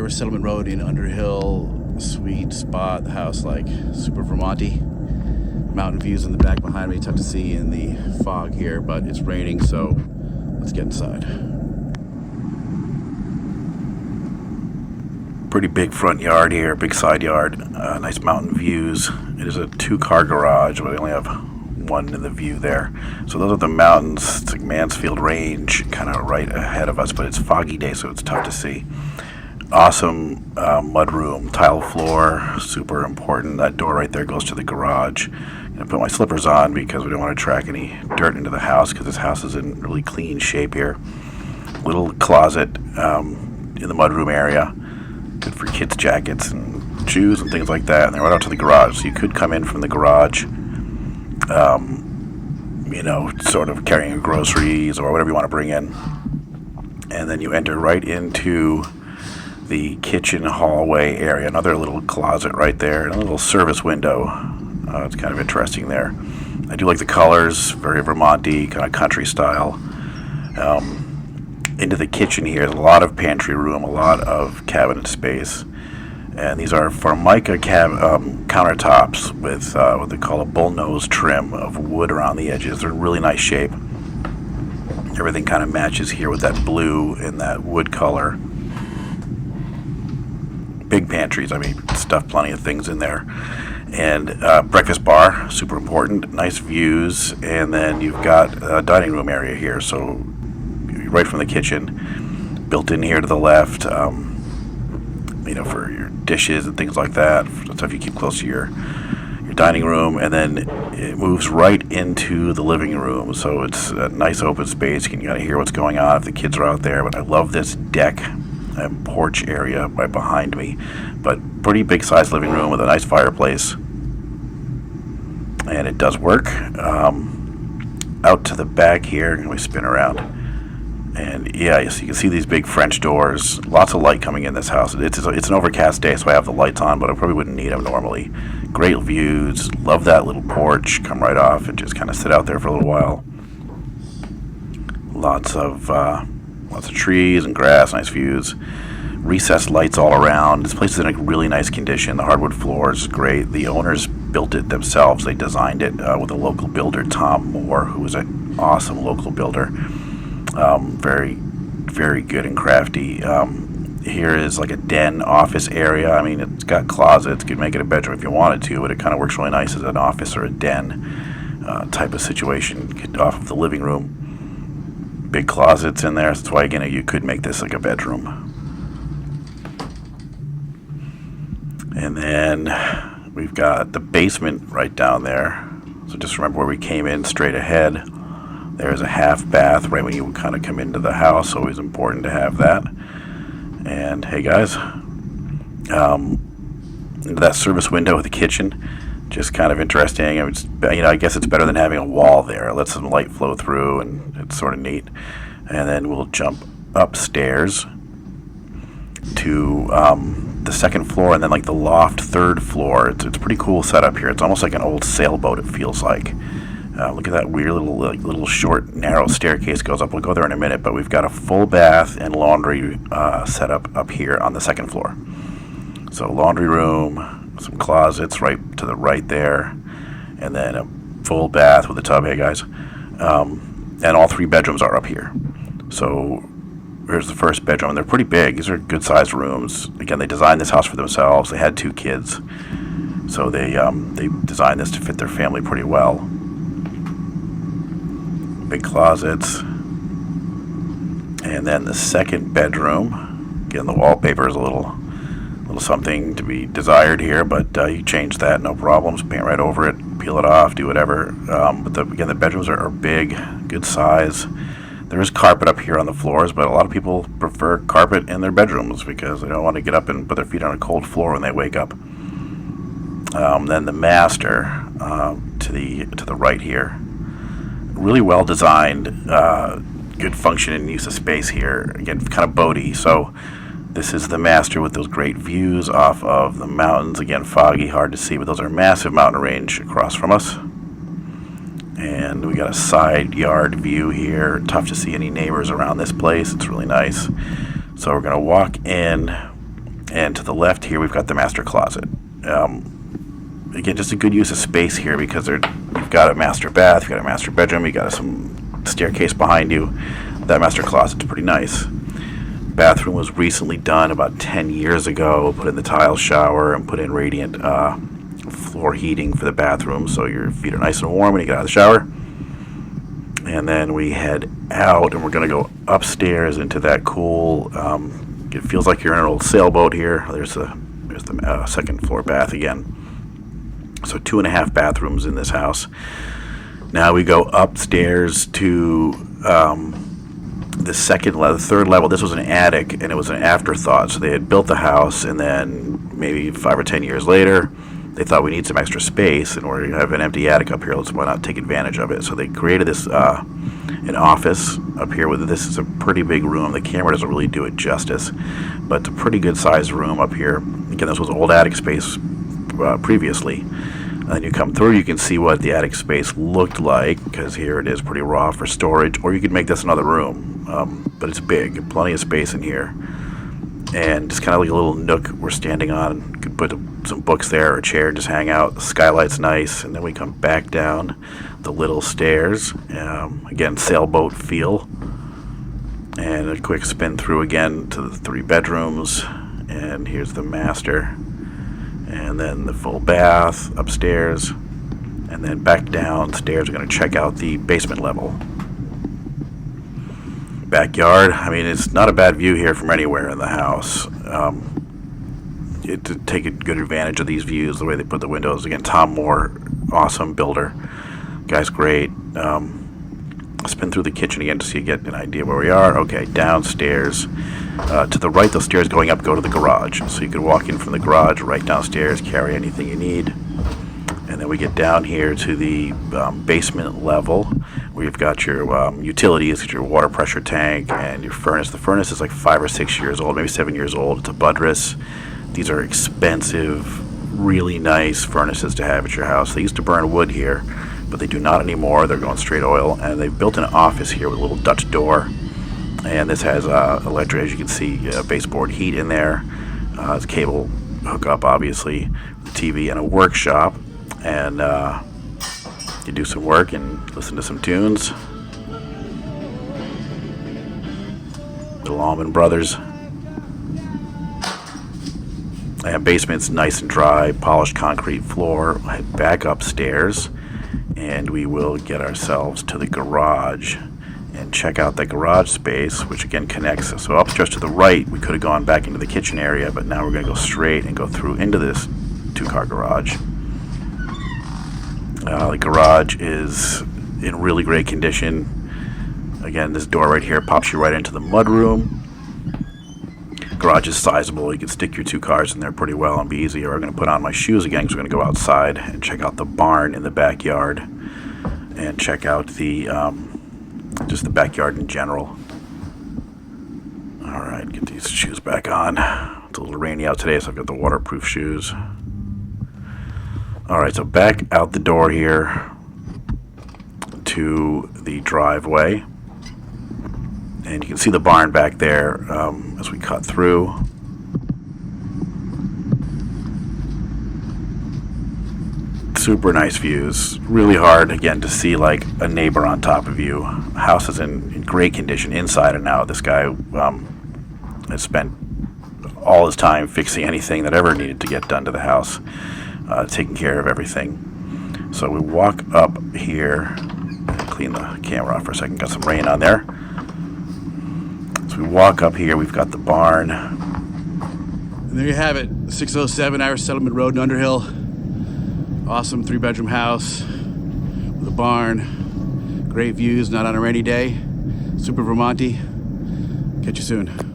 Irish Settlement Road in Underhill. Sweet spot. The house like super Vermonty. Mountain views in the back behind me. Tough to see in the fog here, but it's raining, so let's get inside. Pretty big front yard here, big side yard, nice mountain views. It is a 2-car garage, but we only have one in the view there. So those are the mountains. It's like Mansfield Range, kind of right ahead of us, but it's foggy day, so it's tough to see. Awesome mud room, tile floor, super important. That door right there goes to the garage. I'm gonna put my slippers on because we don't want to track any dirt into the house because this house is in really clean shape here. Little closet in the mudroom area, good for kids' jackets and shoes and things like that. And then right out to the garage, so you could come in from the garage, sort of carrying groceries or whatever you want to bring in, and then you enter right into the kitchen hallway area. Another little closet right there, and a little service window. It's kind of interesting there. I do like the colors, very Vermonty, kind of country style. Into the kitchen here, there's a lot of pantry room, a lot of cabinet space, and these are Formica countertops with what they call a bullnose trim of wood around the edges. They're in really nice shape. Everything kind of matches here with that blue and that wood color. Big pantries, stuff plenty of things in there. And breakfast bar, super important, nice views, and then you've got a dining room area here, so right from the kitchen, built in here to the left, for your dishes and things like that, stuff you keep close to your dining room, and then it moves right into the living room, so it's a nice open space. You can kind of hear what's going on if the kids are out there, but I love this deck and porch area right behind me, but pretty big sized living room with a nice fireplace, and it does work. Out to the back here, and we spin around, and yeah, so you can see these big French doors, lots of light coming in this house. It's an overcast day, so I have the lights on, but I probably wouldn't need them normally. Great views, love that little porch, come right off and just kind of sit out there for a little while. Lots of trees and grass, nice views. Recessed lights all around. This place is in a really nice condition. The hardwood floor is great. The owners built it themselves. They designed it with a local builder, Tom Moore, who was an awesome local builder. Very, very good and crafty. Here is like a den office area. It's got closets. You could make it a bedroom if you wanted to, but it kind of works really nice as an office or a den type of situation off of the living room. Big closets in there. That's why, again, you could make this like a bedroom. And then we've got the basement right down there. So just remember where we came in, straight ahead. There's a half bath right when you kind of come into the house. Always important to have that. And hey guys, into that service window with the kitchen. Just kind of interesting. I guess it's better than having a wall there. It lets some light flow through, and it's sort of neat. And then we'll jump upstairs to the second floor, and then like the loft third floor. It's a pretty cool setup here. It's almost like an old sailboat, it feels like. Look at that weird little short, narrow staircase goes up. We'll go there in a minute, but we've got a full bath and laundry set up here on the second floor. So laundry room, some closets right to the right there, and then a full bath with a tub. Hey guys, and all 3 bedrooms are up here. So here's the first bedroom, and they're pretty big. These are good sized rooms. Again, they designed this house for themselves. They had 2 kids, so they designed this to fit their family pretty well. Big closets, and then the second bedroom. Again, the wallpaper is a little something to be desired here, but you change that, no problems. Paint right over it, peel it off, do whatever. But again, the bedrooms are big, good size. There is carpet up here on the floors, but a lot of people prefer carpet in their bedrooms because they don't want to get up and put their feet on a cold floor when they wake up. Then the master to the right here. Really well designed, good function and use of space here. Again, kind of boaty. So this is the master with those great views off of the mountains. Again, foggy, hard to see, but those are a massive mountain range across from us. And we got a side yard view here. Tough to see any neighbors around this place. It's really nice. So we're going to walk in And to the left here, we've got the master closet. Again, just a good use of space here because you've got a master bath, you've got a master bedroom, you've got some staircase behind you. That master closet's pretty nice. Bathroom was recently done about 10 years ago. Put in the tile shower and put in radiant floor heating for the bathroom so your feet are nice and warm when you get out of the shower. And then we head out and we're going to go upstairs into that cool, it feels like you're in an old sailboat here. There's the second floor bath again. So 2.5 bathrooms in this house. Now we go upstairs to the third level. This was an attic, and it was an afterthought. So they had built the house, and then maybe 5 or 10 years later, they thought we need some extra space in order to have an empty attic up here. Why not take advantage of it? So they created this an office up here. This is a pretty big room. The camera doesn't really do it justice, but it's a pretty good sized room up here. Again, this was old attic space previously. And then you come through, you can see what the attic space looked like, because here it is pretty raw for storage, or you could make this another room, but it's big, plenty of space in here, and just kind of like a little nook we're standing on. You could put some books there or a chair and just hang out. The skylight's nice, and then we come back down the little stairs, again, sailboat feel, and a quick spin through again to the 3 bedrooms, and here's the master. And then the full bath upstairs, and then back downstairs. We're going to check out the basement level. Backyard, I mean, it's not a bad view here from anywhere in the house. To take a good advantage of these views, the way they put the windows. Again, Tom Moore, awesome builder. Guy's great. Spin through the kitchen again to get an idea where we are. Okay, downstairs. To the right, those stairs going up go to the garage. So you can walk in from the garage, right downstairs, carry anything you need. And then we get down here to the basement level, where you've got your utilities, your water pressure tank, and your furnace. The furnace is like 5 or 6 years old, maybe 7 years old. It's a buttress. These are expensive, really nice furnaces to have at your house. They used to burn wood here, but they do not anymore. They're going straight oil. And they've built an office here with a little Dutch door. And this has electric, as you can see, baseboard heat in there. It's cable hookup, obviously, TV, and a workshop. And you do some work and listen to some tunes. Little Allman Brothers. And basement's nice and dry, polished concrete floor. We'll head back upstairs, and we will get ourselves to the garage and check out the garage space, which again connects us. So upstairs to the right, we could have gone back into the kitchen area, but now we're going to go straight and go through into this 2-car garage. The garage is in really great condition. Again, this door right here pops you right into the mudroom. Garage is sizable. You can stick your 2 cars in there pretty well and be easy. I'm going to put on my shoes again because we're going to go outside and check out the barn in the backyard and check out the just the backyard in general. All right, get these shoes back on. It's a little rainy out today, so I've got the waterproof shoes. All right, so back out the door here to the driveway. And you can see the barn back there as we cut through. Super nice views. Really hard, again, to see like a neighbor on top of you. House is in great condition inside and out. This guy has spent all his time fixing anything that ever needed to get done to the house, taking care of everything. So we walk up here. Clean the camera off for a second. Got some rain on there. So we walk up here. We've got the barn. And there you have it, 607 Irish Settlement Road in Underhill. Awesome 3-bedroom house with a barn. Great views, not on a rainy day. Super Vermonty. Catch you soon.